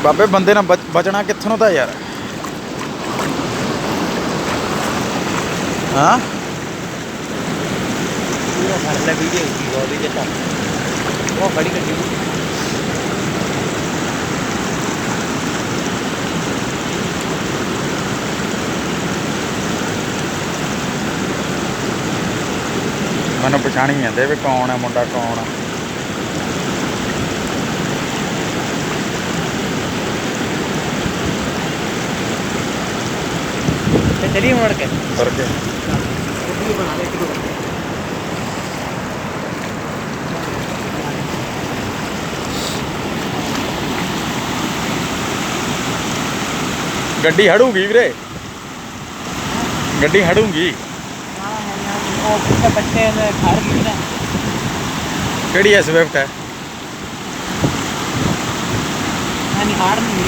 ਬਾਬੇ ਬੰਦੇ ਨਾਲ ਬਚਣਾ ਕਿੱਥੋਂ ਦਾ ਯਾਰ। ਹਾਂ ਪੂਰਾ ਫੜ ਲੈ ਵੀਡੀਓ ਕੀ ਉਹਦੇ ਚ ਤਾਂ ਉਹ ਖੜੀ ਗੱਡੀ ਮੈਨੂੰ ਪਛਾਣੀ ਜਾਂਦੇ ਵੀ ਕੌਣ ਹੈ ਮੁੰਡਾ ਕੌਣ ਆ। चलिए मुड़ के ਕਰਕੇ बना ले ਗੱਡੀ ਹੜੂਗੀ ਵੀਰੇ, ਗੱਡੀ ਹੜੂਗੀ। बच्चे घर की ना ਕਿਹੜੀ ਹੈ ਸਵਿਫਟ ਹੈ? हार नहीं